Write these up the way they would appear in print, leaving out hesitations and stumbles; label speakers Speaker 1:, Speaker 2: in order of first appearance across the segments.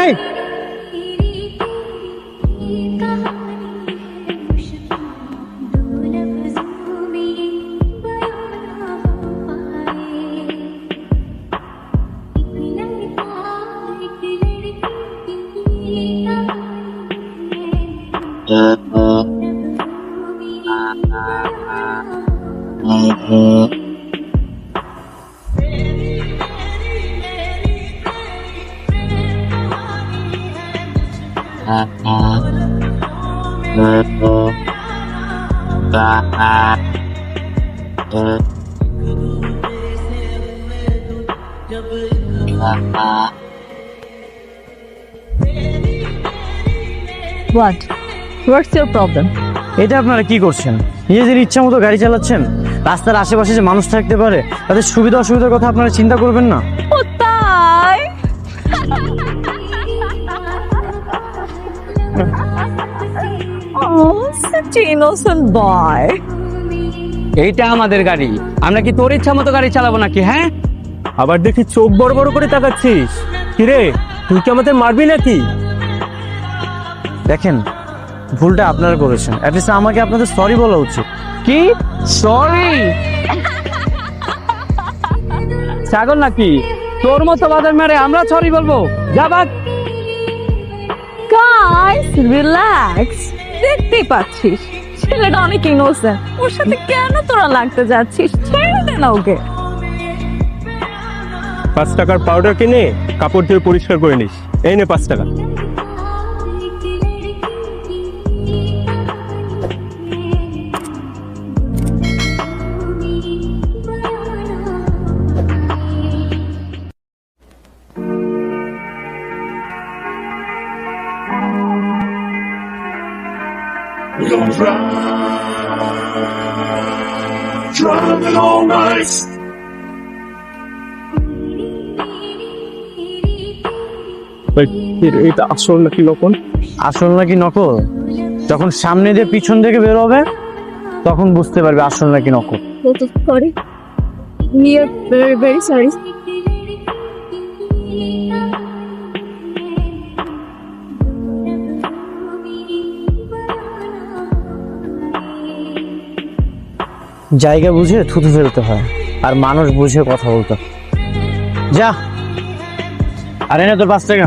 Speaker 1: এই
Speaker 2: What's your problem?
Speaker 1: এটা আপনারা কি করছেন? নিজেদের ইচ্ছা মতো গাড়ি চালাচ্ছেন। রাস্তার আশেপাশে যে মানুষ থাকতে পারে তাদের সুবিধা অসুবিধার কথা আপনারা চিন্তা করবেন না?
Speaker 2: ও তাই? Oh, such an innocent boy.
Speaker 3: এইটা আমাদের গাড়ি, আমরা কি তোর ইচ্ছা মতো গাড়ি চালাবো নাকি? হ্যাঁ,
Speaker 4: আবার দেখি চোখ বড় বড় করে তাকাচ্ছিস। কিরে, তুই কি আমাদের মারবি নাকি?
Speaker 1: দেখেন, ভুলটা আপনারা করেছেন। অ্যাটলিস্ট আমাকে আপনাদের সরি বলা উচিত।
Speaker 3: কি সরি? ছাগল নাকি? তোর মতো বাজার মেরে আমরা সরি বলবো? যা ভাগ।
Speaker 2: Guys, relax. দেখতেই পাচ্ছিস ছেলেটা অনেক ইনোসেন্ট, ওর সাথে কেন তোরা লাগতে যাচ্ছিস? ছেড়ে দে না ওকে।
Speaker 4: 5 টাকার পাউডার কিনে কাপড় দিয়ে পরিষ্কার করে নিস। এই নে 5 টাকা।
Speaker 5: Driving all night.
Speaker 4: এটা আসল নাকি নকল?
Speaker 1: আসল নাকি নকল যখন সামনে দিয়ে পিছন থেকে বের হবে তখন বুঝতে পারবে আসল নাকি নকল।
Speaker 2: Sorry. We are very, very sorry.
Speaker 1: জায়গা বুঝে থুতু ফেলতে হয়, আর মানুষ বুঝে কথা বলতে হয়। যা, আর এনে তোর 5 টাকা।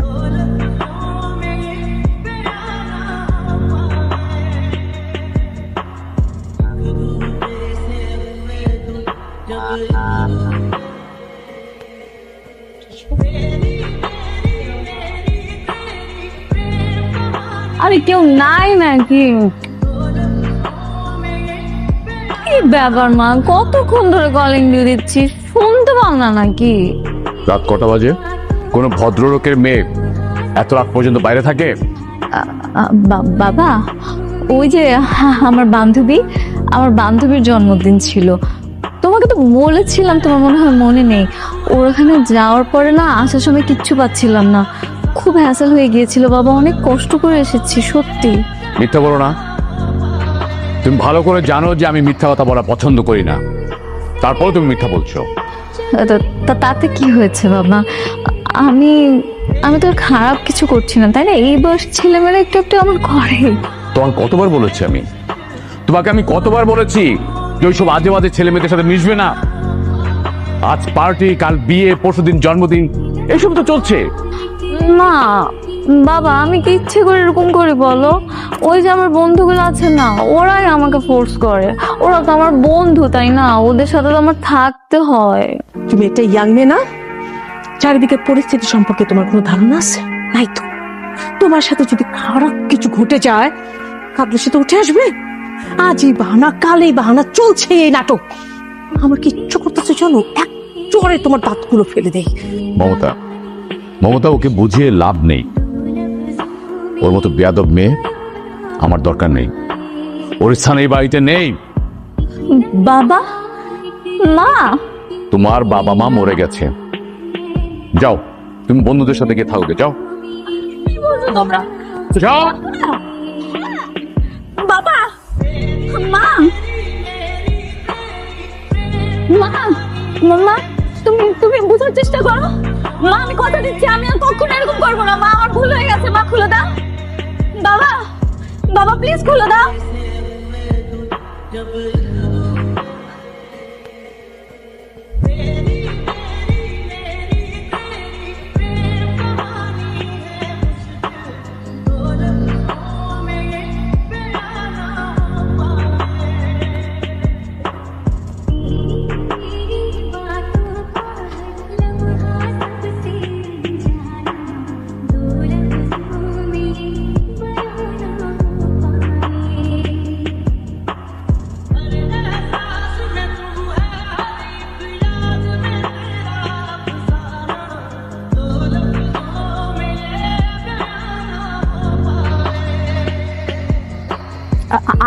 Speaker 2: আরে কেউ নাই নাকি? কি ব্যাপার মা, কতক্ষণ ধরে কলিং দিয়ে দিচ্ছি, শুনতে পাও না নাকি?
Speaker 5: রাত কটা বাজে? কোনো ভদ্রলোকের মেয়ে এত রাত পর্যন্ত বাইরে থাকে?
Speaker 2: বাবা, ওই যে আমার বান্ধবীর জন্মদিন ছিল, তোমাকে তো বলেছিলাম, তোমার মনে হয় মনে নেই। ওর ওখানে যাওয়ার পরে না আসার সময় কিচ্ছু পাচ্ছিলাম না, খুব হ্যাসেল হয়ে গিয়েছিল বাবা, অনেক কষ্ট করে এসেছি সত্যি।
Speaker 5: মিথ্যা বলো না। তুমি ভালো করে জানো যে আমি মিথ্যা কথা বলা পছন্দ করি না, তারপরে তুমি মিথ্যা বলছো।
Speaker 2: তাতে কি হয়েছে বাবা? আমি তো আর খারাপ কিছু করছি না, তাই না? এই বয়স ছেলেমেয়েরা একটু একটু আমার করে।
Speaker 5: তোমাকে কতবার বলেছি তোমাকে আমি কতবার বলেছি যে ওইসব আজে বাজে ছেলে মেয়েদের সাথে মিশবে না। আজ পার্টি, কাল বিয়ে, পরশুদিন জন্মদিন, এইসব তো চলছে।
Speaker 2: না বাবা, আমি কি ইচ্ছে করে এরকম করি বলো? ওই যে আমার বন্ধুগুলো আছে না, ওরাই আমাকে ফোর্স করে। ওরা তো আমার বন্ধু, তাই না? ওদের সাথে তো আমার থাকতে হয়।
Speaker 6: তুমি একটা ইয়াং মেয়ে না? চারিদিকের পরিস্থিতি সম্পর্কে তোমার কোনো ধারণা আছে? নাই তো। তোমার সাথে যদি খারাপ কিছু ঘটে যায়, কাবলে সে তো উঠে আসবে। আজ এই বাহানা, কাল এই বাহানা, চলছে এই নাটক। আমার কি ইচ্ছে করতেছে জানো? এক চড়ে তোমার দাঁতগুলো ফেলে দেই।
Speaker 5: মমতা, ওকে বুঝিয়ে লাভ নেই। ওর মতো বেয়াদব মেয়ে আমার দরকার নেই, ওর স্থান এই বাড়িতে নেই।
Speaker 2: বাবা মা,
Speaker 5: তোমার বাবা মা মরে গেছে, যাও তুমি বন্ধুদের সাথে গিয়ে থাকবে। যাও যাও।
Speaker 2: বাবা, মা, মা, মা, তুমি বোঝার চেষ্টা করো। মা, আমি কথা দিচ্ছি আমি আর কখনো এরকম করবো না। মা, আমার ভুল খুলে দাও।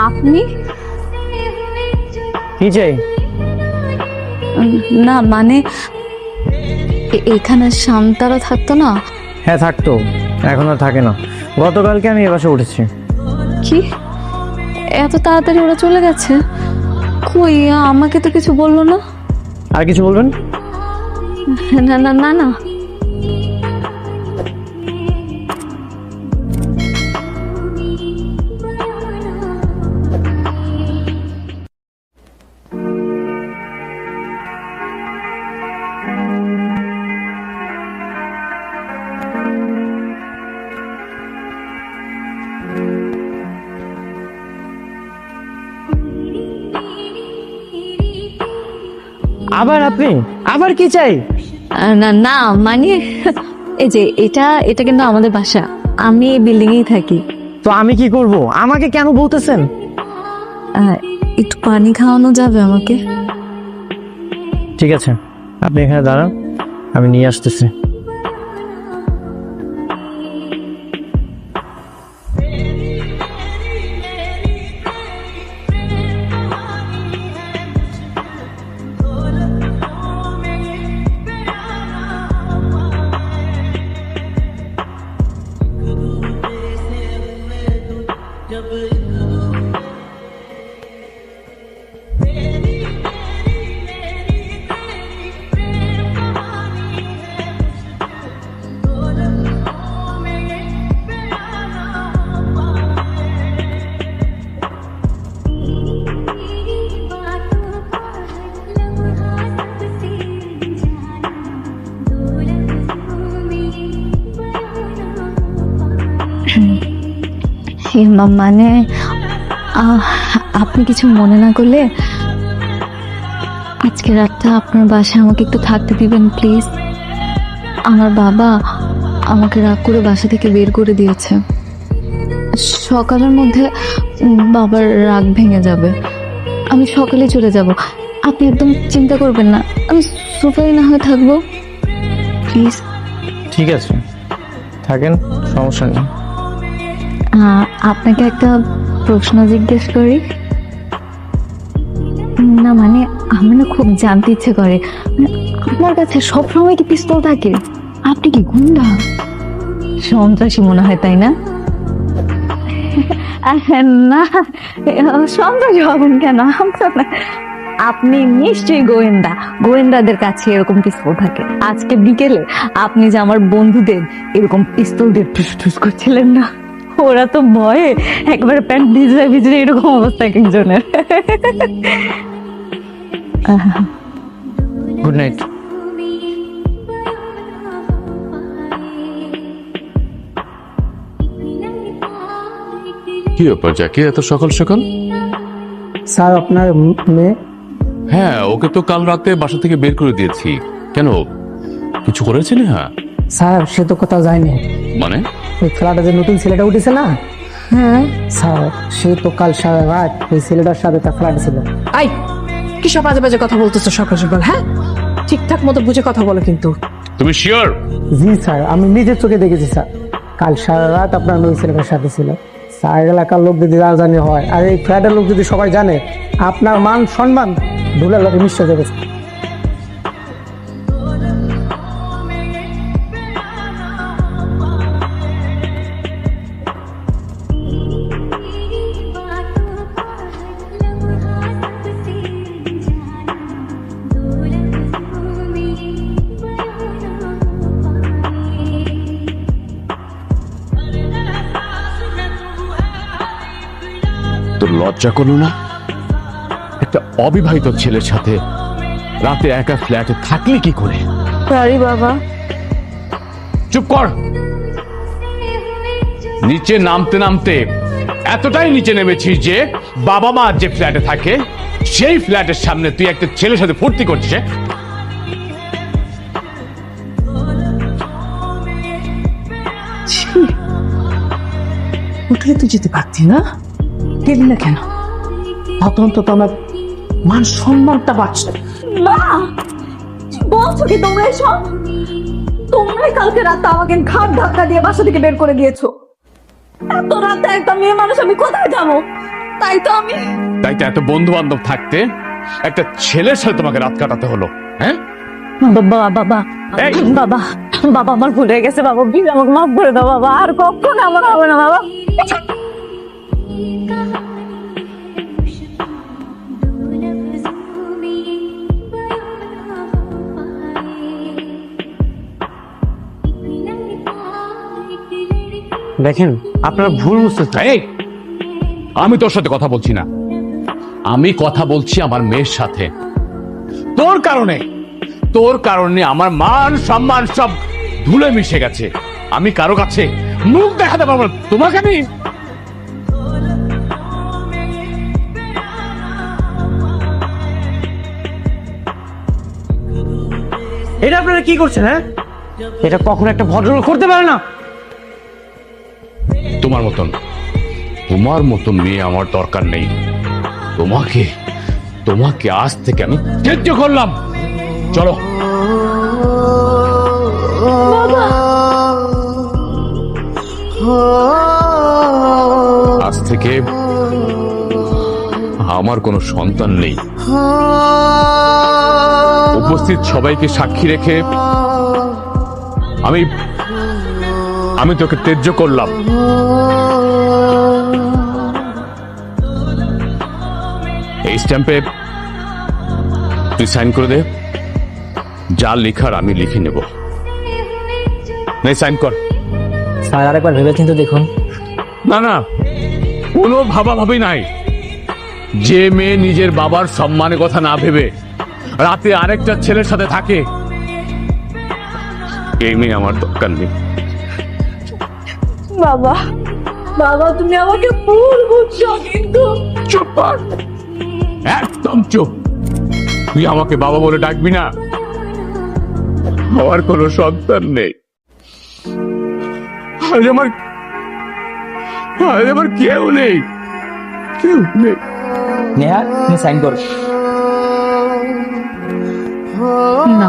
Speaker 2: আপনি?
Speaker 1: কি চাই?
Speaker 2: না মানে এখানে শান্তারা থাকতো না?
Speaker 1: হ্যাঁ থাকতো, এখন আর থাকে না। গতকালকে আমি এ বাসে উঠেছি।
Speaker 2: কি এত তাড়াতাড়ি ওরা চলে গেছে? কই, আমাকে তো কিছু বললো না।
Speaker 1: আর কিছু বলবেন?
Speaker 2: না না না না।
Speaker 1: আবার আপনি? আবার কি চাই?
Speaker 2: না না মানে এই যে এটা কিন্তু আমাদের বাসা, আমি এই বিল্ডিং এই থাকি।
Speaker 1: তো আমি কি করব? আমাকে কেন বলতেছেন?
Speaker 2: একটু পানি খাওয়ানো যাবে আমাকে?
Speaker 1: ঠিক আছে, আপনি এখানে দাঁড়ান, আমি নিয়ে আসতেছি।
Speaker 2: মানে আপনি কিছু মনে না করলে আজকে রাতটা আপনার বাসায় আমাকে একটু থাকতে দিবেন প্লিজ। আমার বাবা আমাকে রাগ করে বাসা থেকে বের করে দিয়েছে। সকালের মধ্যে বাবার রাগ ভেঙে যাবে, আমি সকালে চলে যাব। আপনি একদম চিন্তা করবেন না, আমি সোফায় না হয়ে থাকবো প্লিজ।
Speaker 1: ঠিক আছে, থাকেন, সমস্যা নেই।
Speaker 2: আপনাকে একটা প্রশ্ন জিজ্ঞেস করি? না মানে আমার না খুব জানতে ইচ্ছে করে, আপনার কাছে সবসময় কি পিস্তল থাকে? আপনি কি গুন্ডা সন্ত্রাসী মনে হয়, তাই না? না সন্ত্রাসী হবেন কেন? আপনি নিশ্চয়ই গোয়েন্দা, গোয়েন্দাদের কাছে এরকম পিস্তল থাকে। আজকে বিকেলে আপনি যে আমার বন্ধুদের এরকম পিস্তল দিয়ে ঠুস ঠুস করছিলেন না, ওরা তো ভয়ে একবারে প্যান্ট ভিজে ভিজে এরকম অবস্থা এক একজনের।
Speaker 1: Good night.
Speaker 5: কি ব্যাপার জ্যাকি, এত সকাল সকাল?
Speaker 7: স্যার আপনার মেয়ে?
Speaker 5: হ্যাঁ, ওকে তো কাল রাতে বাসা থেকে বের করে দিয়েছি। কেন, কিছু করেছিলি? হ্যাঁ
Speaker 7: স্যার সে তো কোথাও যায়নি।
Speaker 5: মানে?
Speaker 7: ওই ফ্ল্যাটে যে নতুন ছেলেটা উঠেছে না,
Speaker 6: হ্যাঁ
Speaker 7: স্যার সে তো কাল সারা রাত ওই ছেলেটার সাথে তার ফ্ল্যাটে ছিল।
Speaker 6: আই কি সব বাজে বাজে কথা বলতেছো সকাল সকাল? হ্যাঁ ঠিকঠাক মতো বুঝে কথা বলো কিন্তু।
Speaker 5: তুমি শিওর?
Speaker 7: জি স্যার, আমি নিজের চোখে দেখেছি স্যার, কাল সারা রাত আপনার ওই ছেলেটার সাথে ছিল। স্যার এলাকার লোক যদি জানি হয় আর এই ফ্ল্যাটের লোক যদি সবাই জানে, আপনার মান সম্মান ধুলে লোকে মিশে যাবে।
Speaker 5: তোর লজ্জা করলো না? একটা অবিবাহিত ছেলের সাথে রাতে একা ফ্ল্যাটে থাকলি কি করে?
Speaker 2: সরি বাবা।
Speaker 5: চুপ কর। নিচে নামতে নামতে এতটাই নিচে নেমেছিস যে বাবা মা যে ফ্ল্যাটে থাকে সেই ফ্ল্যাটের সামনে তুই একটা ছেলের সাথে ফুর্তি করছিস।
Speaker 6: উঠে তুই যেতে পারতি না? গেলি না কেন? অন্তত আমার মান সম্মানটা বাঁচত।
Speaker 2: মা, বলছো কি তোমরা এসব? তোমরাই কালকে রাতে আমাকে ঘাট ধাক্কা দিয়ে বাসা থেকে বের করে দিয়েছো। এত রাতে একটা মেয়ে মানুষ আমি কোথায় যাবো? তাই তো
Speaker 5: এত বন্ধু বান্ধব থাকতে একটা ছেলের সাথে তোমাকে রাত কাটাতে হলো। হ্যাঁ
Speaker 2: বাবা বাবা
Speaker 5: এই!
Speaker 2: বাবা বাবা আমার ভুল হয়ে গেছে বাবা, প্লিজ আমাকে মাফ করে দাও বাবা, আর কখনো আমার হবে না বাবা।
Speaker 1: দেখেন আপনারা ভুল বুঝতেছেন।
Speaker 5: এই, আমি তোর সাথে কথা বলছি না, আমি কথা বলছি আমার মেয়ের সাথে। তোর কারণে আমার মান সম্মান সব ধুলে মিশে গেছে। আমি কারো কাছে মুখ দেখাতে পারবো না। তোমাকে আমি
Speaker 1: এটা আপনারা কি করছেন? হ্যাঁ, এটা কখনো একটা ভদ্রলোক করতে পারে না।
Speaker 5: তোমার মতন মেয়ে আমার দরকার নেই। তোমাকে আজ থেকে আমি ত্যায্য করলাম। চলো। আজ থেকে আমার কোনো সন্তান নেই। উপস্থিত সবাইকে সাক্ষী রেখে আমি তোকে ত্যায্য করলাম। এই স্ট্যাম্পে তুই সাইন করে দে। যা লেখার আমি লিখে নেব। সাইন কর।
Speaker 1: স্যার আরেকবার ভেবে চিন্তে দেখুন।
Speaker 5: না, কোনো ভাবাভাবি নাই। যে মেয়ে নিজের বাবার সম্মানের কথা না ভেবে রাতে আরেকটা ছেলের সাথে থাকে, এই মেয়ে আমার দরকার নেই।
Speaker 2: বাবা বাবা তুমি আমাকে ভুল বুঝছো, কিন্তু
Speaker 5: চুপ কর, একদম চুপ। তুই আমাকে বাবা বলে ডাকবি না। আমার কোনো সন্তান নেই। আজ আমার কেউ নেই।
Speaker 1: নেহা, তুমি সাইন করো।
Speaker 2: না,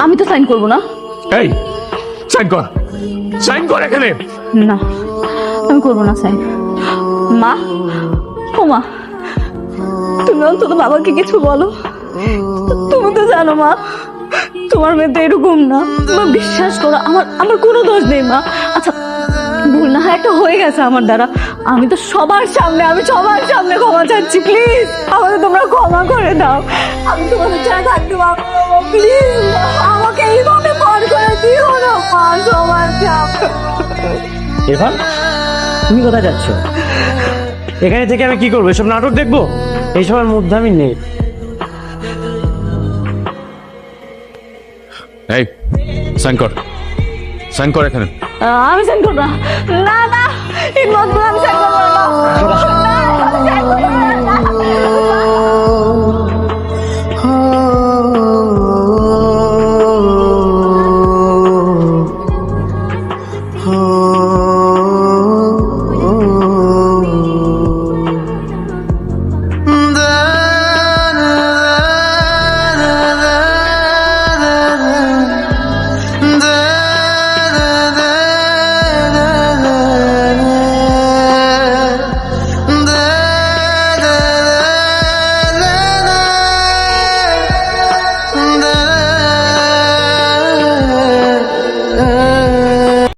Speaker 2: আমি তো সাইন করবো না।
Speaker 5: এই, সাইন কর এখানে।
Speaker 2: না, আমি করবো না সাইন। মা, ও মা, তুমি অন্তত বাবাকে কিছু বলো। তুমি তো জানো মা, তোমার মেয়ে তো এরকম না। মা বিশ্বাস করো, আমার কোনো দোষ নেই মা। আচ্ছা, ভুল না হয় একটা হয়ে গেছে আমার দ্বারা। আমি সবার সামনে ক্ষমা চাচ্ছি। প্লিজ আমাকে তোমরা ক্ষমা করে দাও। আমি তোমাদের ছাড়া থাকতে পারবো না। প্লিজ আমাকে এইভাবে পর করে দিও না মা। সবার
Speaker 1: ইরফান, তুমি কোথায় যাচ্ছ? এখানে থেকে আমি কি করবো? এসব নাটক দেখবো? এইসবের মধ্যে আমি নেই।
Speaker 5: এই, সাইন কর এখানে।
Speaker 2: আমি সাইন করবো না। না না, এই মত আমি সাইন করবো না।